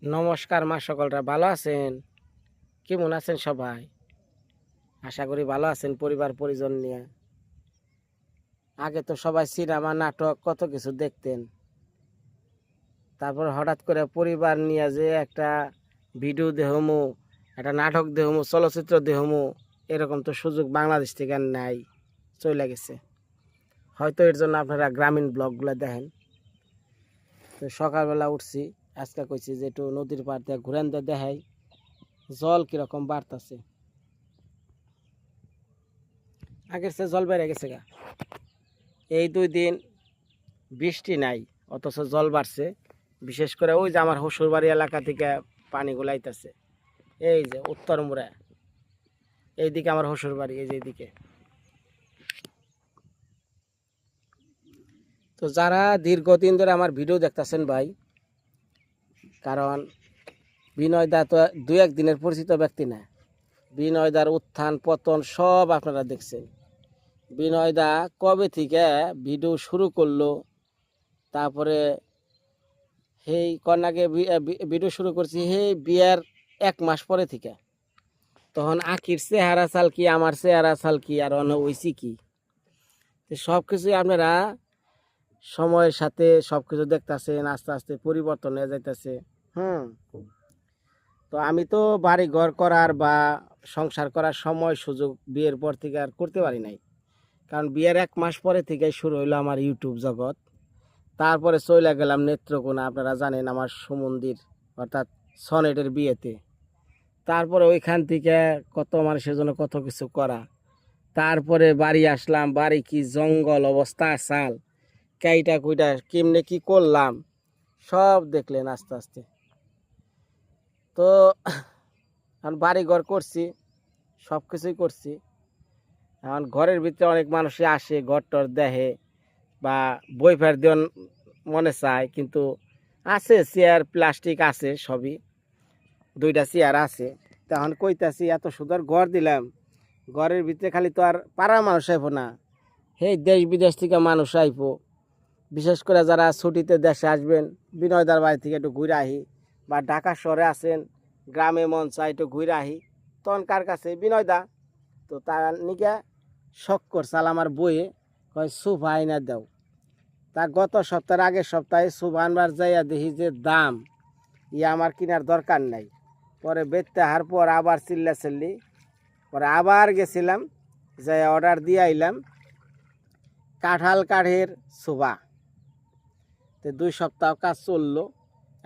নমস্কার মা সকলরা ভালো আছেন? কেমন আছেন সবাই? আশা করি ভালো আছেন পরিবার পরিজন নিয়ে। আগে তো সবাই সিনেমা নাটক কত কিছু দেখতেন, তারপর হঠাৎ করে পরিবার নিয়ে যে একটা ভিডিও দেহমু, একটা নাটক দেহমু, চলচ্চিত্র দেহমু, এরকম তো সুযোগ বাংলাদেশ থেকে আর নাই, চলে গেছে। হয়তো এর জন্য আপনারা গ্রামীণ ব্লগগুলো দেখেন। তো সকালবেলা উঠছি, আজকে কইছি যে একটু নদীর পাড় দিয়ে ঘুরেন দিয়ে দেখাই জল কিরকম বাড়তাছে। আগের চেয়ে জল বেড়ে গেছে গা। এই 2 দিন বৃষ্টি নাই, অথচ জল বাড়ছে। বিশেষ করে ওই যে আমার শ্বশুরবাড়ি এলাকা থেকে পানি গুলাইতেছে, এই যে উত্তর মুড়া, এইদিকে আমার শ্বশুরবাড়ি, এই যে এইদিকে। তো যারা দীর্ঘদিন ধরে আমার ভিডিও দেখতেছেন ভাই, কারণ বিনয় দা তো 2-1 দিনের পরিচিত ব্যক্তি না। বিনয় দার উত্থান পতন সব আপনারা দেখছেন। বিনয় দা কবে থেকে ভিডিও শুরু করলো, তারপরে সেই কন্যাকে ভিডিও শুরু করছি সেই বিয়ার 1 মাস পরে থেকে। তখন আখির চেহারা চাল কি, আমার চেহারা চাল কি, আর অন্য হইছি কি, সব কিছুই আপনারা সময়ের সাথে সব কিছু দেখতেছেন, আস্তে আস্তে পরিবর্তন হয়ে যাইতেছে। তো আমি তো বাড়ি ঘর করার বা সংসার করার সময় সুযোগ বিয়ের পর থেকে আর করতে পারি নাই, কারণ বিয়ের 1 মাস পরে থেকে শুরু হইলো আমার ইউটিউব জগৎ। তারপরে চলে গেলাম নেত্রকোনা, আপনারা জানেন আমার সুমন্দির অর্থাৎ সনেটের বিয়েতে। তারপরে ওইখান থেকে কত মানুষের জন্য কত কিছু করা। তারপরে বাড়ি আসলাম, বাড়ি কি জঙ্গল অবস্থা, চাল কাইটা কুইটা কেমনে কি করলাম সব দেখলেন আস্তে আস্তে। তো এখন বাড়ি ঘর করছি, সব কিছুই করছি। এখন ঘরের ভিতরে অনেক মানুষই আসে, ঘর টর দেখে বা বই ফের দেওয়ার মনে চায়, কিন্তু আছে চেয়ার প্লাস্টিক আছে সবই, 2টা চেয়ার আছে। তখন কইতাছি এত সুন্দর ঘর দিলাম, ঘরের ভিতরে খালি তো আর পাড়ার মানুষ আইব না, সেই দেশ বিদেশ থেকে মানুষ আইব। বিশেষ করে যারা ছুটিতে দেশে আসবেন, বিনয়দার বাড়ি থেকে একটু ঘুরে আহি, বা ঢাকা শহরে আছেন গ্রামে মন চাই একটু ঘুরে আহি, তখন কার কাছে বিনয়দা। তো তার নিকে শখ করছাল আমার বইয়ে, কয় সোফা আইনা দাও। তা গত সপ্তাহের আগের সপ্তাহে সোফা আনবার যাইয়া দেখি যে দাম, আমার কেনার দরকার নাই। পরে বেচতে হার পর আবার চিল্লি, পরে আবার গেছিলাম, যাই অর্ডার দিয়ে আইলাম কাঁঠাল কাঠের সোফা। তো 2 সপ্তাহ কাজ চললো,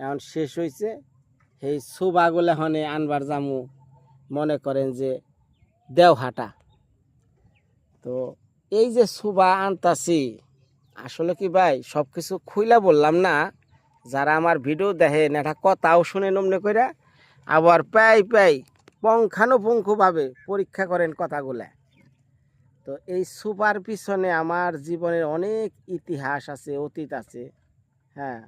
এখন শেষ হয়েছে। এই সোফাগুলো এখন আনবার জামু, মনে করেন যে দেওহাটা। তো এই যে সোফা আনতাছি, আসলে কি ভাই সব কিছু খুইলা বললাম না, যারা আমার ভিডিও দেখেন এটা কথাও শুনে নমনে করে, আবার পাই পুঙ্খানুপুঙ্খভাবে পরীক্ষা করেন কথাগুলা। তো এই সুপার পিছনে আমার জীবনের অনেক ইতিহাস আছে, অতীত আছে। হ্যাঁ,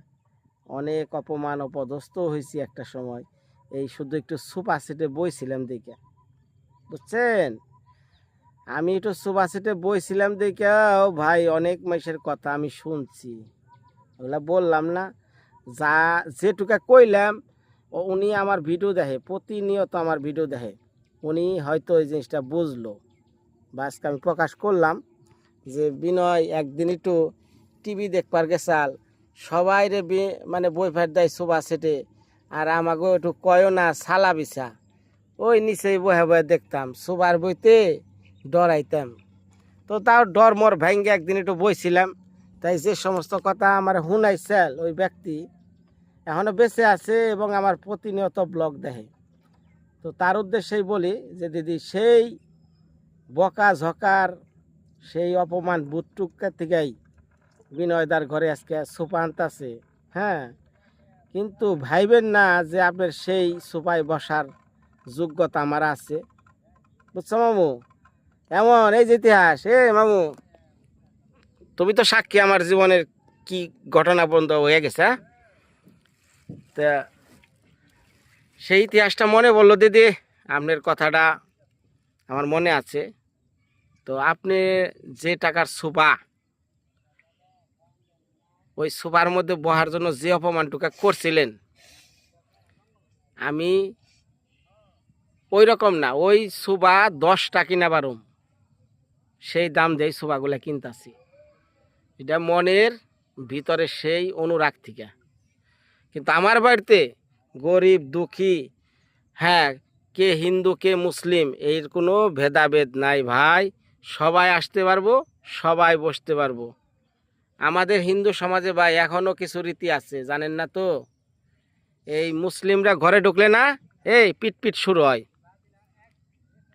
অনেক অপমান অপদস্থ হয়েছি একটা সময়, এই শুধু একটু সুপার সিটে বইছিলাম দেখে, বুঝছেন? আমি একটু সুপার সিটে বইছিলাম দেখে ভাই অনেক মাসের কথা আমি শুনছি, ওগুলা বললাম না। যা যেটুকা কইলাম, উনি আমার ভিডিও দেখে, প্রতিনিয়ত আমার ভিডিও দেখে, উনি হয়তো ওই জিনিসটা বুঝলো। বা আজকে আমি প্রকাশ করলাম যে বিনয় একদিন একটু টিভি দেখবার গেছাল, সবাই রে মানে বই ফের দেয় সোফা সেটে, আর আমাকেও একটু কয়ও না সালা বিছা, ওই নিচেই বহে বহে দেখতাম, সোফার বইতে ডরাইতাম। তো তাও ডর মর ভেঙ্গে একদিন একটু বইছিলাম। তাই যে সমস্ত কথা আমার শুনাইছিল ওই ব্যক্তি এখনও বেঁচে আছে এবং আমার প্রতিনিয়ত ব্লগ দেখে। তো তার উদ্দেশ্যেই বলি যে দিদি, সেই বকা ঝকার সেই অপমান বুটটুকা থেকেই বিনয়দার ঘরে আজকে সোফা আনতাছে। হ্যাঁ, কিন্তু ভাইবেন না যে আপনার সেই সোফায় বসার যোগ্যতা আমার আছে, বুঝছো মামু? এমন এই যে ইতিহাস, মামু তুমি তো সাক্ষী আমার জীবনের কি ঘটনা বন্ধ হয়ে গেছে। তা সেই ইতিহাসটা মনে বললো দিদি, আপনার কথাটা আমার মনে আছে। তো আপনি যে টাকার সোফা, ওই সোফার মধ্যে বহার জন্য যে অপমানটুকা করছিলেন, আমি ওই রকম না, ওই সোফা 10টা কিনা পারুম, সেই দাম দিয়ে সোফাগুলা কিনতাছি। এটা মনের ভিতরে সেই অনুরাগ থেকে। কিন্তু আমার বাড়িতে গরিব দুঃখী, হ্যাঁ, কে হিন্দু কে মুসলিম এর কোনো ভেদাভেদ নাই ভাই, সবাই আসতে পারবো, সবাই বসতে পারবো। আমাদের হিন্দু সমাজে ভাই এখনো কিছু রীতি আছে, জানেন না তো? এই মুসলিমরা ঘরে ঢুকলে না, এই পিট পিট শুরু হয়।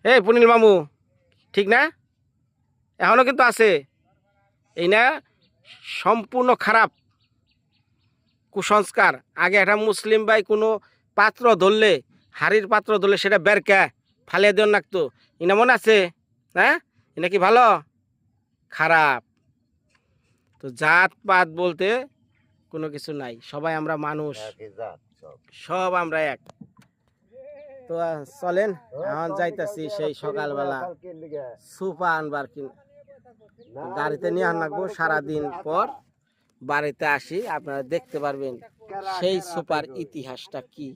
এই পুনিল মামু, ঠিক না? এখনো কিন্তু আছে। এই না সম্পূর্ণ খারাপ কুসংস্কার। আগে একটা মুসলিম ভাই কোনো পাত্র ধরলে, হাড়ির পাত্র ধরলে সেটা বেরকা ফালিয়ে দেওয়ার নাকতো। ইনা মনে আছে? হ্যাঁ, এটা কি ভালো? খারাপ। তো জাত পাত বলতে কোনো কিছু নাই, সবাই আমরা মানুষ, সব আমরা এক। তো চলেন, এখন যাইতেছি সেই সকালবেলা সুপা আনবার গাড়িতে নিয়ে আনবো। সারাদিন পর বাড়িতে আসি, আপনারা দেখতে পারবেন সেই সুপার ইতিহাসটা কি।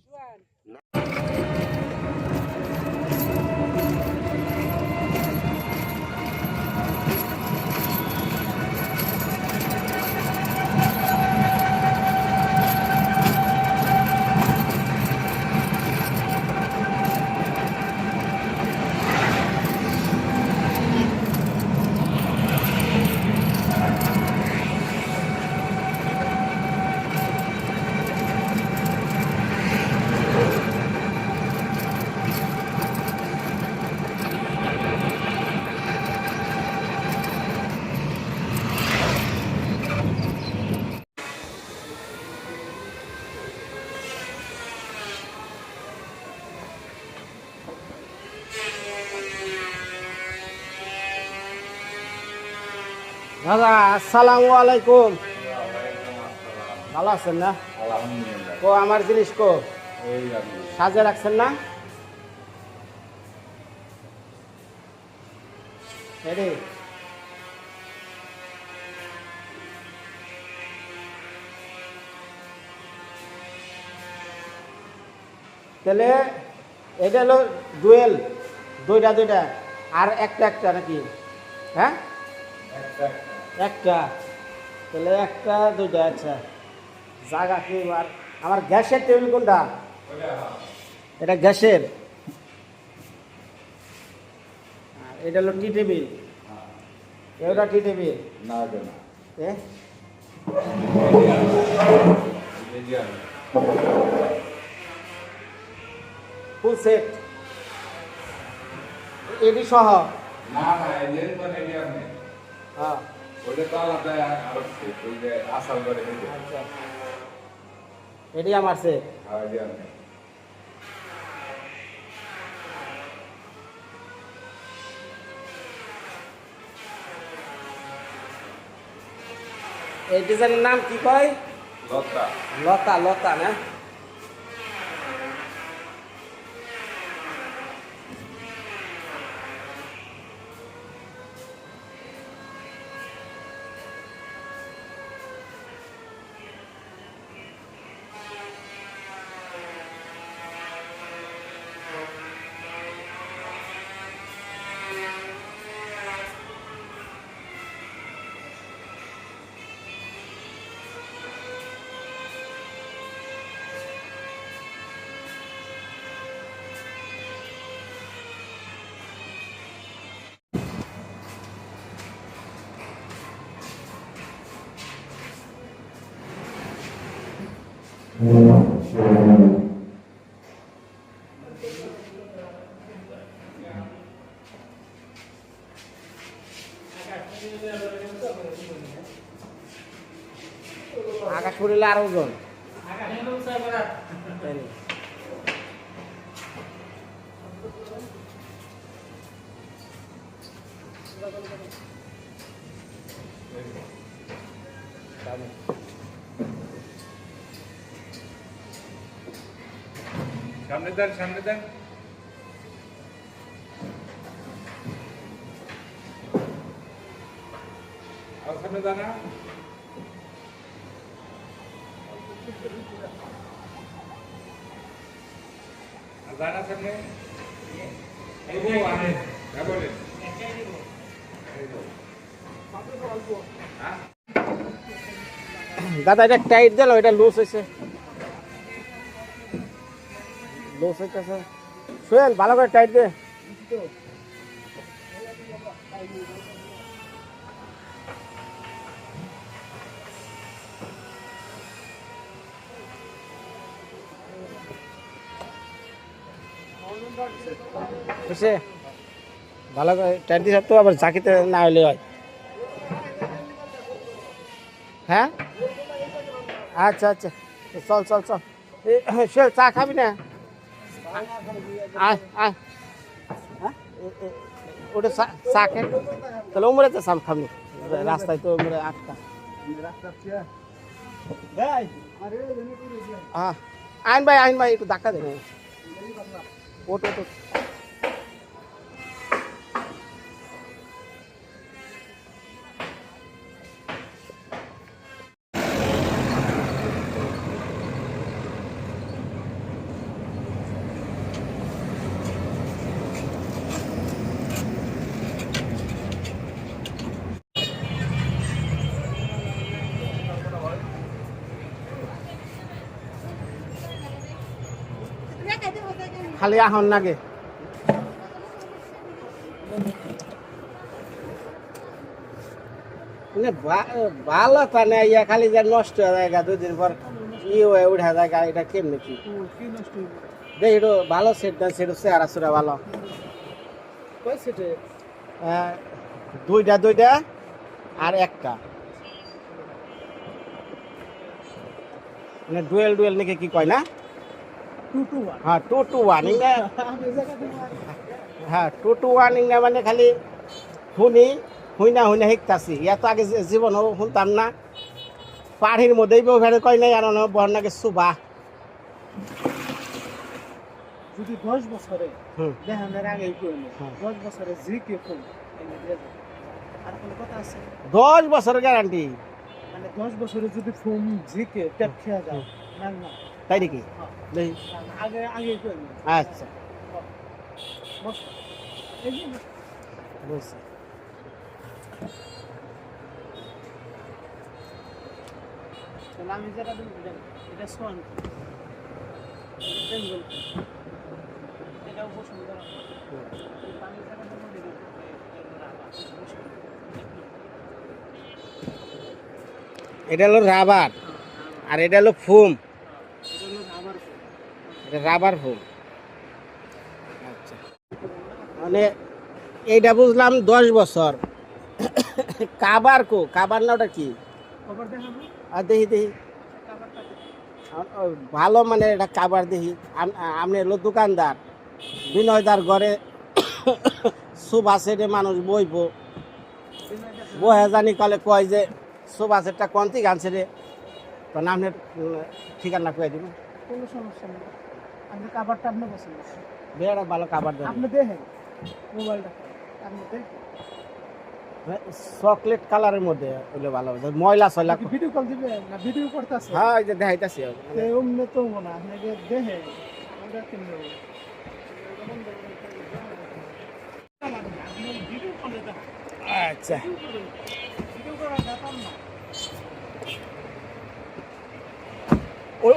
দাদা আসসালামু আলাইকুম, ভালো আছেন না? কো আমার জিনিস কো সাজে রাখছেন না? রেডি? তাহলে এটা হলো ডুয়েল, দুইটা দুইটা আর একটা একটা নাকি? হ্যাঁ, একটা। তাহলে একটা দুইটা, আচ্ছা। জায়গা কি আমার গ্যাসের টেবিল কোনটা? এটা গ্যাসের, এটা হলো টি টেবিল, এটা টি টেবিল না, ফুল সেট এডি সহ না না, এর মানে এরিয়া নেই। হ্যাঁ, ওটা তো আলাদা আর ওই যে আসাল করে এডি। আচ্ছা, এডি আমার সেট। হ্যাঁ, এডি আমার। এই ডিজাইনের নাম কি কয়? লতা। লতা, লতা না? আকাশ পড়লে আরো ওজন। সামনে দেন, সামনে দেন। আর সামনে দানা। দাদা এটা টাইট দিল, এটা লুজ হয়েছে, লুজ হইতেছে। শুয়েন ভালো করে টাইট দে। বুঝছে ভালো করে টাইট দিছে তো, আবার ঝাঁকিতে না হইলে হয়। হ্যাঁ আচ্ছা আচ্ছা, চল চল চল। সে চা খাবি না? আয় আয়, ওটা চা খেয়ে তাহলে উমরে তো চাম খাবি, রাস্তায় তো উমরে আটকা। আইন ভাই একটু ধাক্কা দেবে, ওটো তো। খালি আহন নাগে ভালো তা না, ইয়া খালি যা নষ্ট হয়ে যায়, দুদিন পর ই হয়ে উঠা যায়, এটা কেমনি কি দেখ, একটু ভালো সেট দেন, সেটা চেহারা চুরা ভালো। দুইটা আর একটা, মানে ডুয়েল নাকি কি কয় না? হ্যাঁ 2-1 হ্যাঁ 2-1 মানে খালি হুইনা শিখতাছি, ইয়াতো আগে জীবন শুনতাম না। পাড়ির মধ্যেই ব্যবহার কয় নাই, আর বহর নাকি সুবা। যদি 10 বছরে দেখানোর আগে 10 বছরে জি কে ফোন আর কোনো কথা আছে? 10 বছর গ্যারান্টি, মানে 10 বছরে যদি ফোন জি কে ট্যাপ খেয়া যায় না, তাই নাকি? দেখি আগে আগে আচ্ছা বুঝছি। তাহলে আমি যেটা এটা সোয়ান, এটাও পছন্দ করা। এটা হলো রাবার আর এটা হলো ফোম, এটা রাবার ফোম। আচ্ছা, মানে এইটা বুঝলাম 10 বছর। কাবার না ওটা কি? আর দেখি ভালো, মানে এটা কাবার দেখি। আপনি হলো দোকানদার, বিনয়দার ঘরে সোফা সেটে মানুষ বইবো, বহে জানি কলে কয় যে সোফা সেটটা কোন থেকে আনছে রে, তখন আপনার ঠিকানা কয়ে দিব। কোনো সমস্যা নেই, আপনি কাবারটা আপনি পছন্দ করেন, বেড়া ভালো কাবার দেন, আপনি দেখেন মোবাইলটা, আপনি দেখেন চকলেট কালারের মধ্যে হইলে ভালো হবে, ময়লা সয়লা। ভিডিও কল দিবে না? ভিডিও করতেছে, হ্যাঁ এই যে দেখাইতাছি। অমনে তো না, আপনাকে দেখেন ওটা কিনবে। আচ্ছা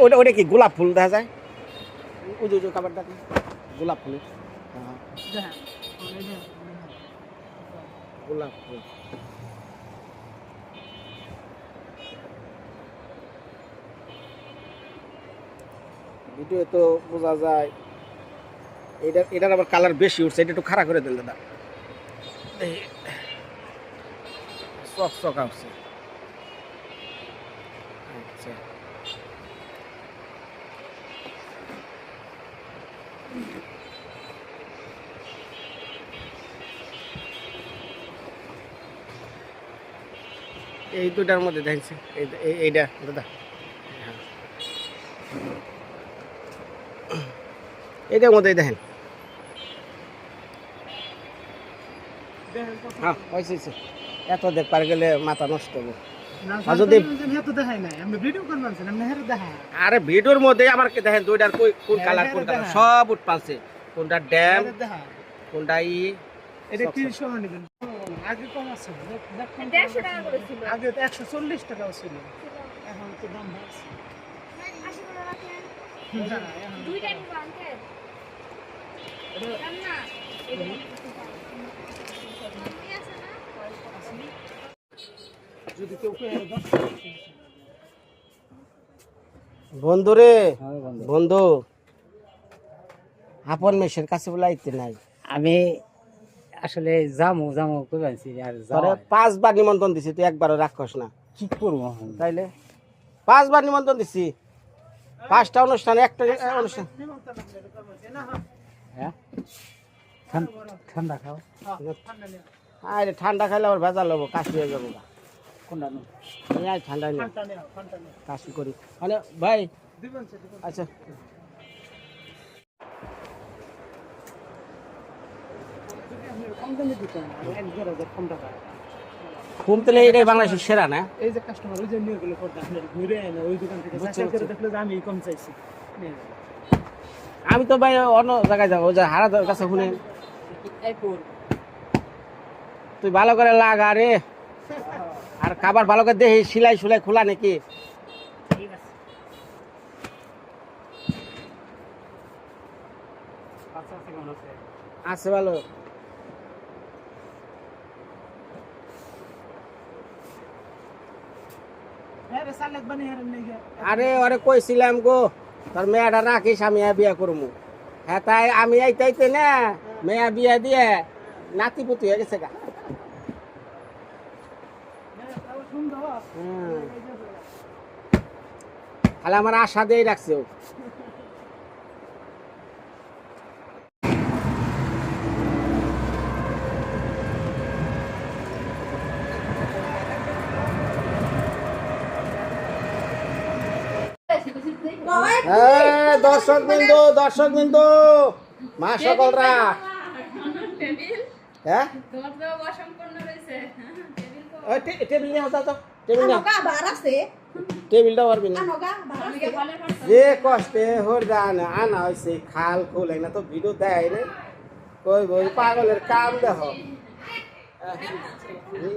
ওটা কি গোলাপ ফুল দেখা যায়? উজু কাবারটা কি গোলাপ ফুল? গোলাপ ফুল ভিডিও তো বোঝা যায়। এটার আবার কালার বেশি উঠছে, এটা একটু খারাপ করে দেন দাদা, চকচকা উঠছে। আচ্ছা এই দুটার মধ্যে দেখছি, এইটা দাদা, এইটার মধ্যেই দেখেন। হ্যাঁ হয়েছে, এত দেখ পার গেলে মাথা নষ্ট হবে। না আর যদি তো দেখাই নাই আমি ভিডিও কোন মানছেন আমি হেরে দেখা আরে ভিডিওর মধ্যে আমার কি দেখেন দুইটার কোন কালার কোন কালার সব উঠ পালছে কোনটা ড্যাম দেখা কোনটা এটা কি সময় নেবেন আগে কম আছে 150 টাকা করে ছিল আগে তো 140 টাকাও ছিল এখন তো দাম বাড়ছে 80 টাকা রাখেন না, এখন দুইটা নিব আঙ্কেল দাম না এটা কি আছে না যদি কেউ কেউ 10 বন্ধুরে বন্ধু আপন মেশের কাছে বলাইতে নাই আমি আসলে জামু জামু কইবাছি আর তোরে 5 বার নিমন্ত্রণ দিছি তুই একবারও রাখছস না কি করব এখন তাইলে 5 বার নিমন্ত্রণ দিছি 5টা অনুষ্ঠান একটা অনুষ্ঠান নিমন্ত্রণ আপনাদের করব না হ্যাঁ ঠান্ডা খাও ঠান্ডা নিয়ে আরে ঠান্ডা খাইলে আবার ভেজাল হবো কাশি হয়ে যাবো কোনটা নো এই ঠান্ডা নিয়ে ঠান্ডা নিয়ে কাশি করি মানে ভাই দিবেন সে দিবেন আচ্ছা যদি আপনি কম দামে দিতেন আর 1000 কম টাকা ঘুম তেলে এটাই বাংলাদেশের সেরা না এই যে কাস্টমার ওই যে নিয়ে গেলে পড়তে আপনার ঘুরে এনে ওই দোকান থেকে বুঝছি, যাচাই করে বুঝছি। দেখলে যে আমি কম চাইছি নিয়ে যাবেন। আমি তো ভাই অন্য জায়গায় যাবো ওই যে হারাদার কাছে শুনে তুই ভালো করে লাগা রে আর খাবার ভালো করে দেখি সিলাই সুলাই খোলা নাকি ঠিক আছে আচ্ছা কেমন আছে আছে ভালো হ্যাঁ রে সালেক বানি হারেন নাই গে আরে ওরে কইছিলাম গো তোর মেয়েটা রাখিস আমি বিয়া করবো হ্যাঁ তাই আমি আইতাইতে না মেয়া বিয়া দিয়ে নাতি পুতি হয়ে গেছে গা হ্যাঁ তাও সুন্দর হুম। তাহলে আমার আশা দিয়ে রাখছে ও। হ্যাঁ দর্শক বিন্দু মা সকলরা টেবিল হ্যাঁ তোমার তো অসম্পূর্ণ রয়েছে টেবিল তো ওই টেবিল নিয়ে আসো তো টেবিল নিয়ে Anoga barase, টেবিলটা পারবি না anoga আমি barase. ভালো করতে যে কষ্টে হরদান আনা হয়েছে খাল খুল না তো ভিডিও দেয় রে কই বই পাগলের কাম দেখ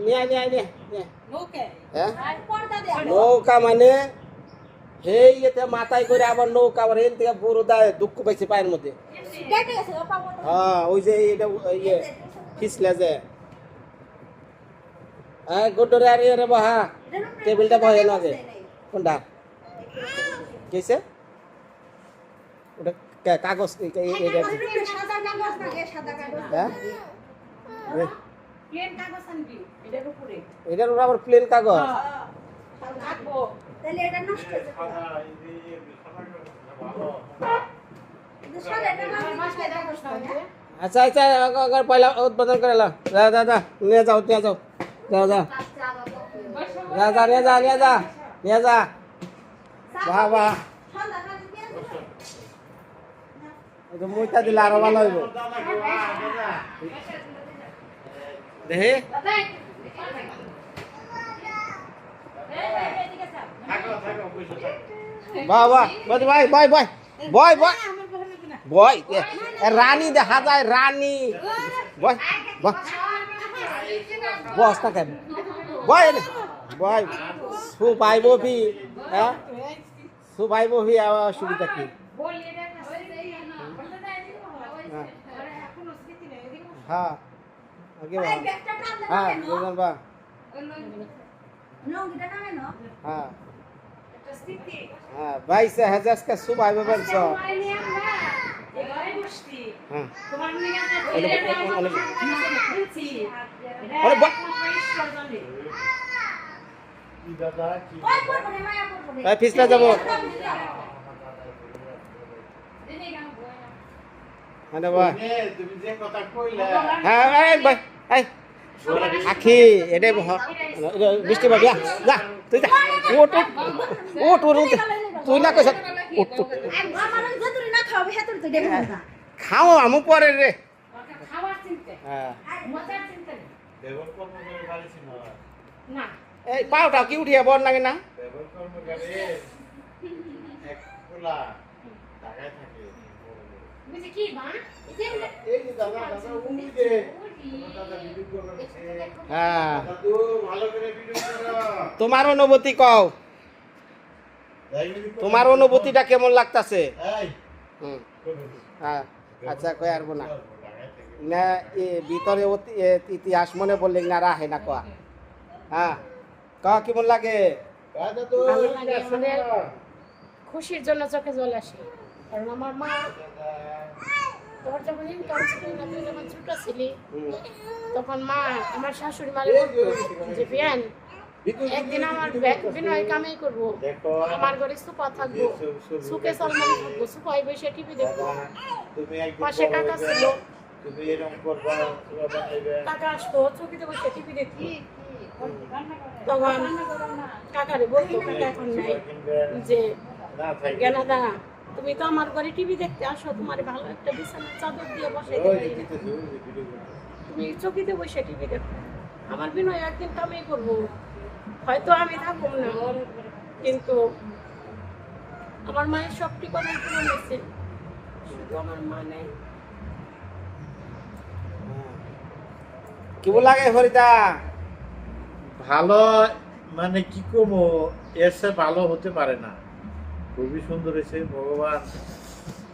নিয়ে নিয়ে নিয়ে নিয়ে। হ্যাঁ Porta de নৌকা মানে সেই এতে মাথায় করে আবার নৌকা আবার এন থেকে বড় দেয় দুঃখ পাইছে পায়ের মধ্যে Gete se lo pago. হ্যাঁ ওই যে এটা ইয়ে ফিসলে যে হ্যাঁ গোটরে আর ইয়ে রে বাহা টেবিলটা বহে না যে কোনটা কিসে ওটা কাগজ এটা সাদা কাগজ না সাদা কাগজ। হ্যাঁ প্লেন কাগজ আনবি এটার উপরে এটার উপর আবার প্লেন কাগজ রাখবো তাহলে এটা নষ্ট হয়ে যাবে। কিন্তু সাদা এটা না মাসে কাগজ না হইছে আচ্ছা আচ্ছা আগে পয়লা উদ্বোধন করে লাও যা যা যা নিয়ে যাও নিয়ে যাও যা যা যা যা নিয়ে যা নিয়ে যা নিয়ে যা বাহ বাহ সাদা কাগজ দিয়ে এটা মুইটা দিলে আরো ভালো হইব দেখি বাহ বাহ ভাই ভাই ভাই বয় বয় বয় রানী দেখা যায় রানী বয় বয় বস না কেন বয় এনে বয় সুপাই ববি হ্যাঁ সুপাই ববি আবার অসুবিধা কি হ্যাঁ আগে বা এই ব্যাগটা টানলে হ্যাঁ না বুঝলাম বা লঙ্গিটা টানে না হ্যাঁ হ্যাঁ 22,000 का सुबह में बन सो हाँ अरे बा ওই পড়বো না মায়া পড়বো না ভাই ফিসলা যাবো আরে ভাই হ্যাঁ ভাই ভাই এই আখি এটাই বৃষ্টি পাবি যা তুই যা ওট ওট ওট ওট তুই না কইছ ওট ওট আমার যতরি না খাবে হেতরি তো দেখো না খাও আমু পরে রে খাবার চিনতে হ্যাঁ মজার চিনতে না এই পাওটা কি উঠিয়ে বল লাগে না বুঝি কি মা এই যে দাদা দাদা উনি যে হ্যাঁ তোমার অনুভূতি কও তোমার অনুভূতিটা কেমন লাগতাছে হুম হ্যাঁ আচ্ছা কই আরবো না না ভিতরে ইতিহাস মনে পড়লে না রাহে না কয়া হ্যাঁ কয়া কেমন লাগে ভালো লাগে আমাদের খুশির জন্য চোখে জল আসে কারণ আমার মা তোর যখন ইনকাম ছিল না তুই যখন ছোট ছিলি তখন মা আমার শাশুড়ি মারে বলতো যে বিয়ান একদিন আমার বিনয় কামাই করবো আমার ঘরে সুপা থাকবো সুখে সলমান থাকবো সুপাই বসে টিভি দেখবো পাশে কাকা ছিল কাকা আসতো চকিতে বসে টিভি দেখি তখন কাকারে বলতো কাকা এখন নাই যে গেনাদা তুমি তো আমার ঘরে টিভি দেখতে আসো তোমার ভালো একটা বিছানার চাদর দিয়ে বসে তুমি চকিতে বসে টিভি দেখো আমার বিনয় একদিন কামাই করবো হয়তো আমি থাকবো না কিন্তু আমার মায়ের সবটি কথা পূরণ হয়েছে শুধু আমার মা নেই কেমন লাগে হরিদা ভালো মানে কি কমো এর চেয়ে ভালো হতে পারে না খুবই সুন্দর হয়েছে ভগবান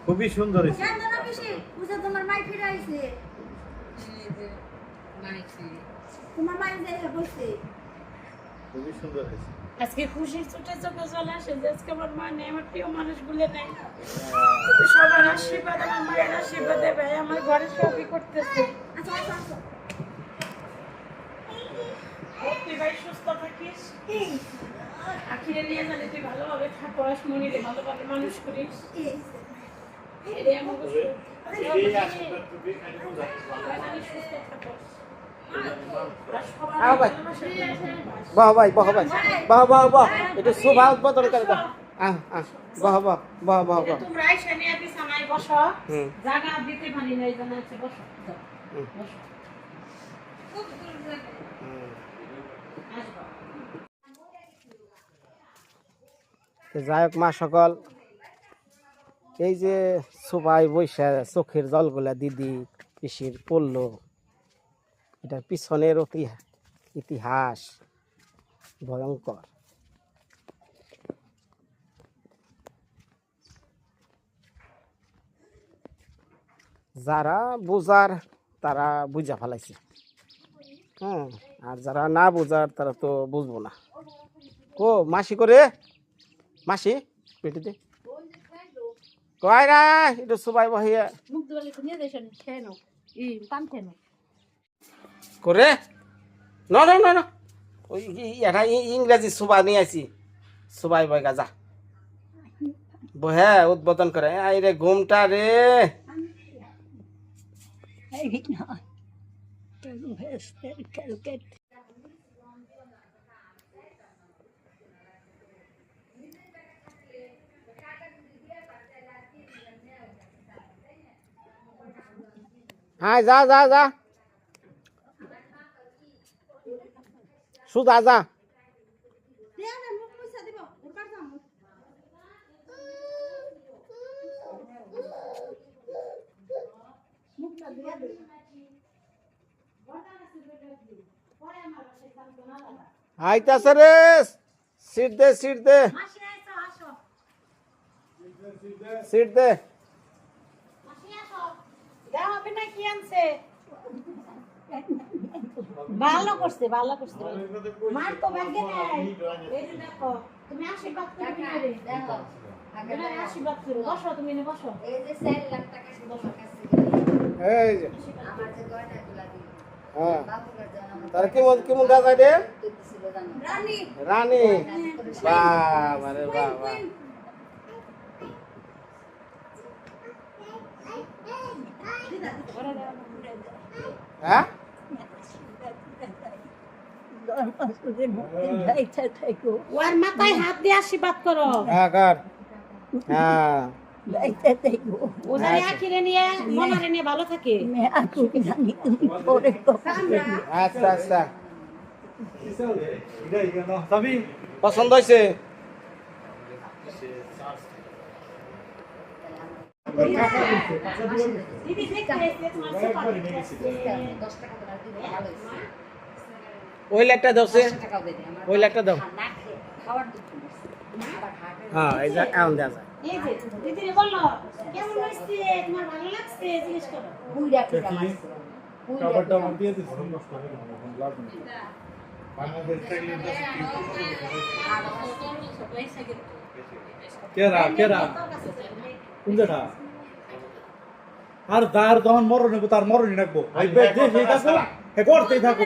খুবই সুন্দর হয়েছে জানো না বেশি বুঝে তোমার মাই ফিরে আইছে তোমার মাই যে বসে খুবই সুন্দর হয়েছে আজকে খুশির চোটে চোখে চলে আসে যে আজকে আমার মা নেই আমার প্রিয় মানুষগুলো নেই কিন্তু সবার আশীর্বাদ আমার মায়ের আশীর্বাদে ভাই আমার ঘরে সবই করতেছে আচ্ছা আচ্ছা আচ্ছা তুই ভাই সুস্থ থাকিস আখিরে নিয়ে জানি তুই ভালোভাবে থাকস মনিরে ভালোভাবে মানুষ করিস এরে আমার সুস্থ থাকস আও ভাই বাহ ভাই বাহ ভাই বাহ বাহ বাহ একটু শোভা উদ্বোধন করে দাও বাহ বাহ বাহ বাহ বাহ তোমরা এসে নিয়ে বিছানায় বসো জায়গা দিতে পারি না এই জন্য হচ্ছে বসো বসো যাই হোক মা সকল এই যে সবাই বৈশা চোখের জলগুলা দিদি পিসির পড়লো এটার পিছনের ইতিহাস ভয়ঙ্কর যারা বোঝার তারা বুঝা ফেলাইছে হ্যাঁ আর যারা না বোঝার তারা তো বুঝবো না কো মাসি করে মাসি পেটে দে কয় না একটু সবাই বহিয়া মুখ দুয়ালে নিয়ে দেন খেয়ে নাও পান খেয়ে নাও করে না না না না ওই এটা ইংরেজি সুবা নিয়ে আসি সুবাই বয় গাজা বহে উদ্বোধন করে আই রে ঘুমটা রে হ্যাঁ যা যা যা সুদা যা দেয়া না মুখ মুছা দিব উড়বার যাম মুখটা দিয়া দে আইতাছে রে সিট দে সিট দে মাসি আইছো আসো সিট দে মাসি আসো দেওয়া হবে না কি আনছে ভালো করছে মার তো ভাগ্যে নাই এই যে দেখো তুমি আশীর্বাদ করবে না রে দেখো আগে আশীর্বাদ করো বসো তুমি নে বসো এই যে 4 লাখ টাকা ছিল আমার কাছে এই যে আমার যে গয়নাগুলা দিল হ্যাঁ বাবুর জন্য তার কেমন কেমন দাদা রে দিছিল জানো রানী রানী বাবা রে বাবা হ্যাঁ ওর মাথায় হাত দিয়ে আশীর্বাদ করো হ্যাঁ কর হ্যাঁ ও জানি আখিরে নিয়ে মনারে নিয়ে ভালো থাকে আচ্ছা আচ্ছা পছন্দ হয়েছে? দিদি দেখতে এসে তোমার সুপার 10 টাকা করে দিলে ভালো হইছে ওই লেকটা দাও সে 10 টাকাও দেবে আমার ওই লেকটা দাও। না খেয়ে খাওয়ার দুঃখ আবার হাটে হ্যাঁ এই যে এমন দেওয়া যায়। এই যে দিদি বললো কেমন হইছে তোমার ভালো লাগছে জিজ্ঞেস করো বুইড়া কিরা মারছে খাবারটা আমার দিয়ে দিচ্ছি কেরা কেরা কোন জায়গা আর দার যখন মরণ হইব তার মরণই রাখবো করতেই থাকো